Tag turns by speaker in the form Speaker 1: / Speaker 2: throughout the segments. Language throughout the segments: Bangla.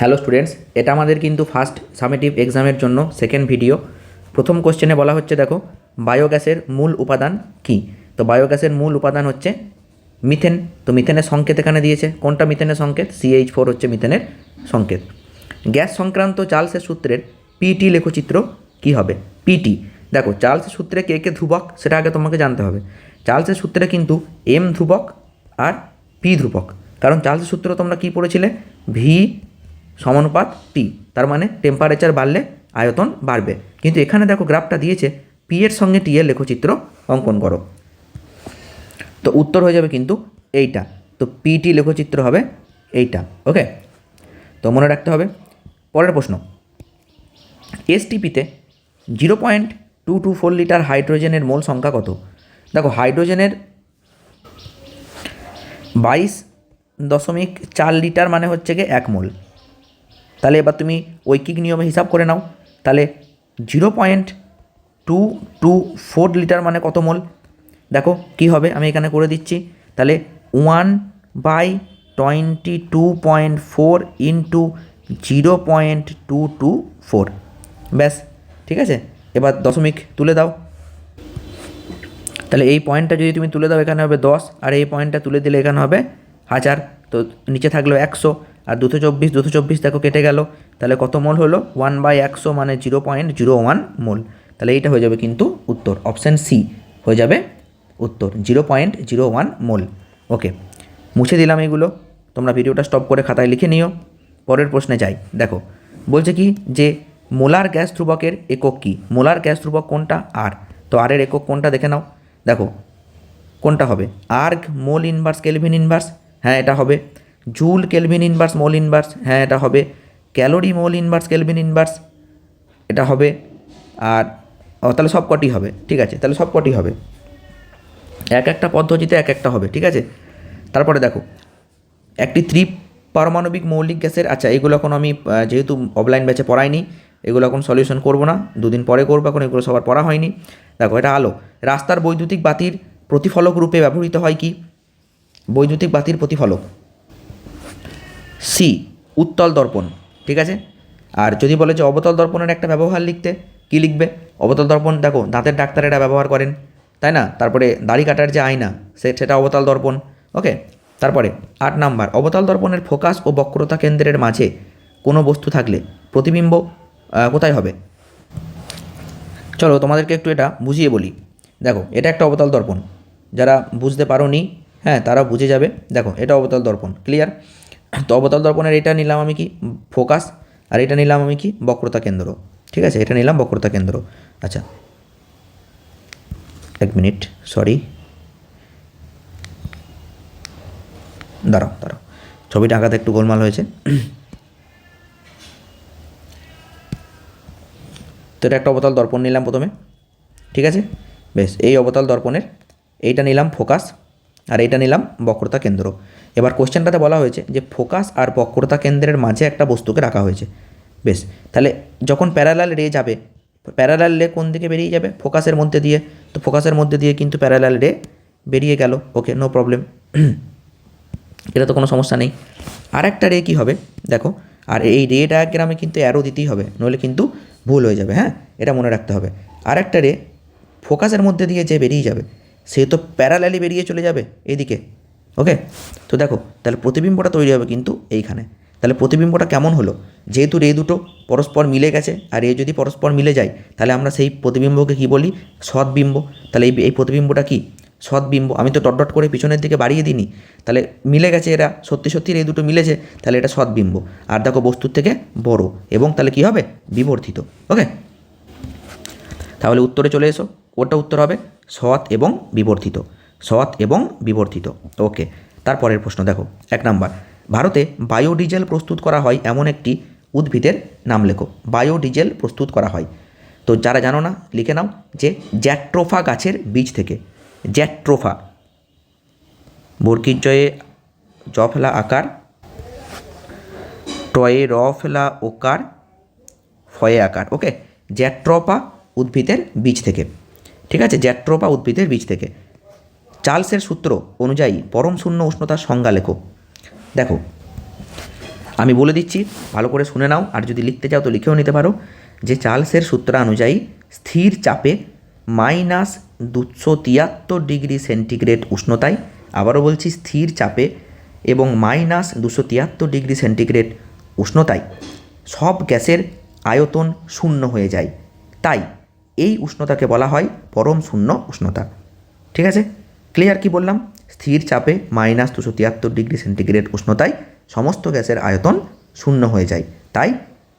Speaker 1: হ্যালো স্টুডেন্টস, এটা আমাদের কিন্তু ফার্স্ট সামেটিভ এক্সামের জন্য সেকেন্ড ভিডিও। প্রথম কোশ্চেনে বলা হচ্ছে দেখো, বায়োগ্যাসের মূল উপাদান কি? তো বায়োগ্যাসের মূল উপাদান হচ্ছে মিথেন। তো মিথেনের সংকেত এখানে দিয়েছে। কোনটা মিথেনের সংকেত? CH4 হচ্ছে মিথেনের সংকেত। গ্যাস সংক্রান্ত চার্লসের সূত্রের পিটি লেখচিত্র কি হবে? পিটি দেখো, চার্লসের সূত্রে কে কে ধ্রুবক সেটা আগে তোমাকে জানতে হবে। চার্লসের সূত্রে কিন্তু এম ধ্রুবক আর পি ধ্রুবক। কারণ চার্লসের সূত্র তোমরা কি পড়েছিলে? ভি সমানুপাত টি, তার মানে টেম্পারেচার বাড়লে আয়তন বাড়বে। কিন্তু এখানে দেখো গ্রাফটা দিয়েছে পি এর সঙ্গে টি এর লেখচিত্র অঙ্কন করো। তো উত্তর হয়ে যাবে কিন্তু এইটা। তো পিটি লেখচিত্র হবে এইটা। ওকে, তো মনে রাখতে হবে। পরের প্রশ্ন, এসটিপিতে 0.224 লিটার হাইড্রোজেনের মোল সংখ্যা কত? দেখো, হাইড্রোজেনের 22.4 লিটার মানে হচ্ছে গিয়ে 1 মোল। তাহলে এবার তুমি ঐকিক নিয়মে হিসাব করে নাও। তাহলে 0.224 লিটার মানে কত মোল? দেখো কি হবে, আমি এখানে করে দিচ্ছি। তাহলে 1/22.4 ইন্টু 0.224, ব্যাস, ঠিক আছে। এবার দশমিক তুলে দাও। তাহলে এই পয়েন্টটা যদি তুমি তুলে দাও, এখানে হবে 10, আর এই পয়েন্টটা তুলে দিলে এখানে হবে 1000। তো নিচে থাকলো 100, আর 224 দেখো কেটে গেল। তাহলে কত মোল হলো? 1/100 মানে 0.01 মোল। তাহলে এইটা হয়ে যাবে কিন্তু উত্তর। অপশান সি হয়ে যাবে উত্তর, 0.01 মোল। ওকে, মুছে দিলাম এইগুলো। তোমরা ভিডিওটা স্টপ করে খাতায় লিখে নিও। পরের প্রশ্নে যাই। দেখো বলছে কি যে মোলার গ্যাস ধ্রুবকের একক কী? মোলার গ্যাস ধ্রুবক কোনটা? আর। তো আর এর একক কোনটা দেখে নাও। দেখো কোনটা হবে? Erg mole inverse kelvin inverse, হ্যাঁ এটা হবে। Joule kelvin inverse mole inverse, হ্যাঁ এটা হবে। Calorie mole inverse kelvin inverse, এটা হবে। আর তাহলে সব কটি হবে, ঠিক আছে। তাহলে সব কটি হবে, এক একটা পদ্ধতিতে এক একটা হবে, ঠিক আছে। তারপরে দেখো, একটি পারমাণবিক মৌলিক গ্যাসের, আচ্ছা এগুলো এখন আমি যেহেতু অফলাইন ব্যাচে পড়াইনি, এগুলো এখন সলিউশন করবো না, দুদিন পরে করবো, এখন এগুলো সবার পড়া হয়নি। দেখো এটা আলো। রাস্তার বৈদ্যুতিক বাতির প্রতিফলক রূপে ব্যবহৃত হয় কি? বৈদ্যুতিক বাতির প্রতিফলক, সি উত্তল দর্পণ, ঠিক আছে। আর যদি বলে যে অবতল দর্পণের একটা ব্যবহার লিখতে, কি লিখবে? অবতল দর্পণ, দেখো দাঁতের ডাক্তারেরা ব্যবহার করেন, তাই না? তারপরে দাড়ি কাটার যে আয়না, সেটা অবতল দর্পণ। ওকে, তারপরে 8 নাম্বার, অবতল দর্পণের ফোকাস ও বক্রতা কেন্দ্রের মাঝে কোনো বস্তু থাকলে প্রতিবিম্ব কোথায় হবে? চলো তোমাদেরকে একটু এটা বুঝিয়ে বলি। দেখো এটা একটা অবতল দর্পণ, যারা বুঝতে পারো নি, হ্যাঁ তারা বুঝে যাবে। দেখো এটা অবতল দর্পণ, ক্লিয়ার। তো অবতল দর্পণের এটা নিলাম আমি কি? ফোকাস। আর এটা নিলাম আমি কি? বক্রতা কেন্দ্র, ঠিক আছে। এটা নিলাম বক্রতা কেন্দ্র। আচ্ছা 1 মিনিট, সরি, দাঁড়াও, ছবিটা আঁকাতে একটু গোলমাল হয়েছে। তো এটা একটা অবতল দর্পণ নিলাম প্রথমে, ঠিক আছে। বেশ, এই অবতল দর্পণের এইটা নিলাম ফোকাস, আর এইটা নিলাম বক্রতা কেন্দ্র। এবার কোশ্চেনটাতে বলা হয়েছে যে ফোকাস আর বক্রতা কেন্দ্রের মাঝে একটা বস্তুকে রাখা হয়েছে। বেশ, তাহলে যখন প্যারালাল রে যাবে, প্যারালাল রে কোন দিকে বেরিয়ে যাবে? ফোকাসের মধ্যে দিয়ে। তো ফোকাসের মধ্যে দিয়ে কিন্তু প্যারালাল রে বেরিয়ে গেল। ওকে, নো প্রবলেম, এটা তো কোনো সমস্যা নেই। আর একটা রে কী হবে দেখো, আর এই রে ডায়াগ্রামে কিন্তু অ্যারো দিতেই হবে, নইলে কিন্তু ভুল হয়ে যাবে, হ্যাঁ এটা মনে রাখতে হবে। আর একটা রে ফোকাসের মধ্যে দিয়ে যে বেরিয়ে যাবে, সে তো প্যারালালি বেরিয়ে চলে যাবে এইদিকে। ওকে, তো দেখো তাহলে প্রতিবিম্বটা তৈরি হবে কিন্তু এইখানে। তাহলে প্রতিবিম্বটা কেমন হলো? যেহেতু রে দুটো পরস্পর মিলে গেছে, আর এ যদি পরস্পর মিলে যায়, তাহলে আমরা সেই প্রতিবিম্বকে কী বলি? সৎবিম্ব। তাহলে এই প্রতিবিম্বটা কি? সৎবিম্ব। আমি তো ডট ডট করে পিছনের দিকে বাড়িয়ে দিইনি, তাহলে মিলে গেছে এরা, সত্যি এই দুটো মিলেছে, তাহলে এটা সৎবিম্ব। আর দেখো বস্তুর থেকে বড়, এবং তাহলে কী হবে? বিবর্ধিত। ওকে, তাহলে উত্তরে চলে এসো। ওটা উত্তর হবে সৎ এবং বিবর্ধিত, সৎ এবং বিবর্ধিত। ওকে, তারপরের প্রশ্ন দেখো, 1 নাম্বার, ভারতে বায়োডিজেল প্রস্তুত করা হয় এমন একটি উদ্ভিদের নাম লেখো। বায়োডিজেল প্রস্তুত করা হয়, তো যারা জানো না লিখে নাও, যে জ্যাট্রোফা গাছের বীজ থেকে। জ্যাট্রোফা, বর্গীর জয়ে জফলা আকার, টয়ে রফলা ওকার, ফয়ে আকার। ওকে, জ্যাট্রোফা উদ্ভিদের বীজ থেকে, ঠিক আছে। জ্যাট্রোফা উদ্ভিদের বীজ থেকে। চার্লসের সূত্র অনুযায়ী পরম শূন্য উষ্ণতার সংজ্ঞা লেখো। দেখো আমি বলে দিচ্ছি, ভালো করে শুনে নাও, আর যদি লিখতে চাও তো লিখেও নিতে পারো, যে চার্লসের সূত্রানুযায়ী স্থির চাপে -273 ডিগ্রি সেন্টিগ্রেড উষ্ণতায়, আবারও বলছি স্থির চাপে এবং -273 ডিগ্রি সেন্টিগ্রেড উষ্ণতায় সব গ্যাসের আয়তন শূন্য হয়ে যায়, তাই এই উষ্ণতাকে বলা হয় পরম শূন্য উষ্ণতা। ঠিক আছে, ক্লিয়ার কি বললাম? স্থির চাপে -273 ডিগ্রি সেন্টিগ্রেড উষ্ণতায় সমস্ত গ্যাসের আয়তন শূন্য হয়ে যায়, তাই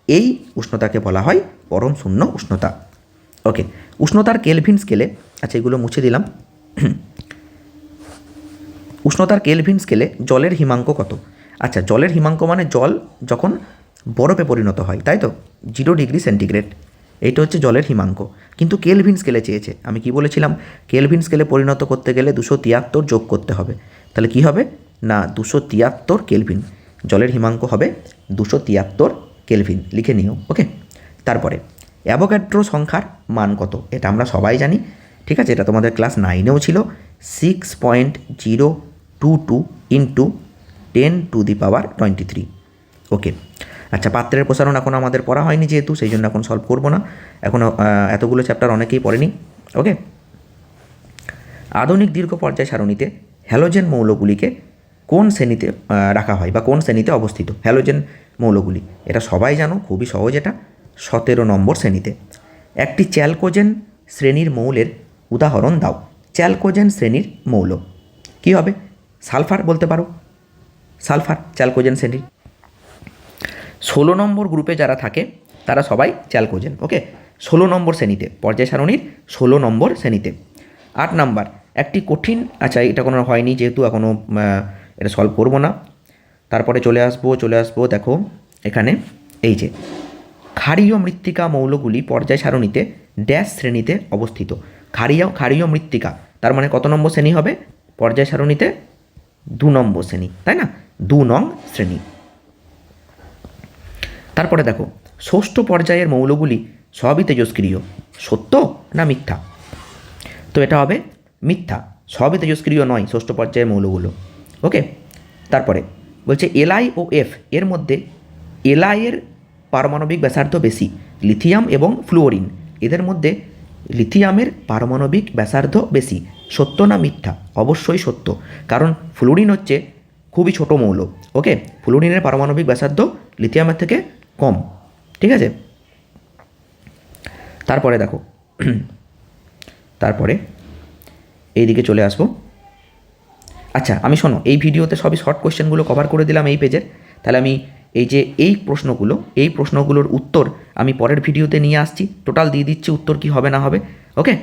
Speaker 1: এই উষ্ণতাকে বলা হয় পরম শূন্য উষ্ণতা। ওকে, উষ্ণতার কেলভিন স্কেলে, আচ্ছা এগুলো মুছে দিলাম। উষ্ণতার কেলভিন স্কেলে জলের হিমাঙ্ক কত? আচ্ছা, জলের হিমাঙ্ক মানে জল যখন বরফে পরিণত হয়, তাই তো, 0 ডিগ্রি সেন্টিগ্রেড, এইটা হচ্ছে জলের হিমাঙ্ক। কিন্তু কেলভিন স্কেলে চেয়েছে, আমি কি বলেছিলাম, কেলভিন স্কেলে পরিণত করতে গেলে 273 যোগ করতে হবে, তাহলে কি হবে না 273 কেলভিন, জলের হিমাঙ্ক হবে 273 কেলভিন, লিখে নিও। ওকে, তারপরে অ্যাভোগাড্রো সংখ্যার মান কত? এটা আমরা সবাই জানি, ঠিক আছে, এটা তোমাদের ক্লাস 9-এও ছিল, 6.022 ইন্টু 10⁻23। ওকে, আচ্ছা, পাত্রের প্রসারণ এখন আমাদের পড়া হয়নি যেহেতু, সেই জন্য এখন সলভ করবো না, এখন এতগুলো চ্যাপ্টার অনেকেই পড়েনি। ওকে, আধুনিক দীর্ঘ পর্যায় সারণীতে হ্যালোজেন মৌলগুলিকে কোন শ্রেণীতে রাখা হয় বা কোন শ্রেণীতে অবস্থিত? হ্যালোজেন মৌলগুলি, এটা সবাই জানো, খুবই সহজ, এটা 17 নম্বর শ্রেণীতে। একটি চ্যালকোজেন শ্রেণীর মৌলের উদাহরণ দাও। চ্যালকোজেন শ্রেণীর মৌল কী হবে? সালফার বলতে পারো, সালফার চ্যালকোজেন শ্রেণীর। 16 নম্বর গ্রুপে যারা থাকে তারা সবাই চ্যালকোজেন। ওকে, 16 নম্বর শ্রেণীতে, পর্যায় সারণীর 16 নম্বর শ্রেণীতে। 8 নাম্বার, একটি কঠিন, আচ্ছা এটা কোনো হয়নি যেহেতু এখনও এটা সলভ করবো না, তারপরে চলে আসবো দেখো এখানে, এই যে ক্ষারীয় মৃত্তিকা মৌলগুলি পর্যায় সারণীতে ড্যাশ শ্রেণীতে অবস্থিত। ক্ষারীয় মৃত্তিকা, তার মানে কত নম্বর শ্রেণী হবে পর্যায় সারণীতে? 2 নম্বর শ্রেণী, তাই না, 2 নং শ্রেণী। তারপরে দেখো, ষষ্ঠ পর্যায়ের মৌলগুলি সবই তেজস্ক্রিয়, সত্য না মিথ্যা? তো এটা হবে মিথ্যা, সবই তেজস্ক্রিয় নয় ষষ্ঠ পর্যায়ের মৌলগুলো। ওকে, তারপরে বলছে এলআই ও এফ এর মধ্যে এলআই এর পারমাণবিক ব্যাসার্ধ বেশি, লিথিয়াম এবং ফ্লুওরিন এদের মধ্যে লিথিয়ামের পারমাণবিক ব্যাসার্ধ বেশি, সত্য না মিথ্যা? অবশ্যই সত্য, কারণ ফ্লুরিন হচ্ছে খুবই ছোট মৌল। ওকে, ফ্লুরিনের পারমাণবিক ব্যাসার্ধ লিথিয়ামের থেকে কম, ঠিক আছে। তারপরে দেখো, তারপরে এইদিকে চলে আসবো। আচ্ছা আমি শোনো, এই ভিডিওতে সবই শর্ট কোয়েশ্চেনগুলো কভার করে দিলাম এই পেজের, তাহলে আমি এই যে এই প্রশ্নগুলোর উত্তর আমি পরের ভিডিওতে নিয়ে আসছি, টোটাল দিয়ে দিচ্ছি উত্তর কি হবে না হবে। ওকে,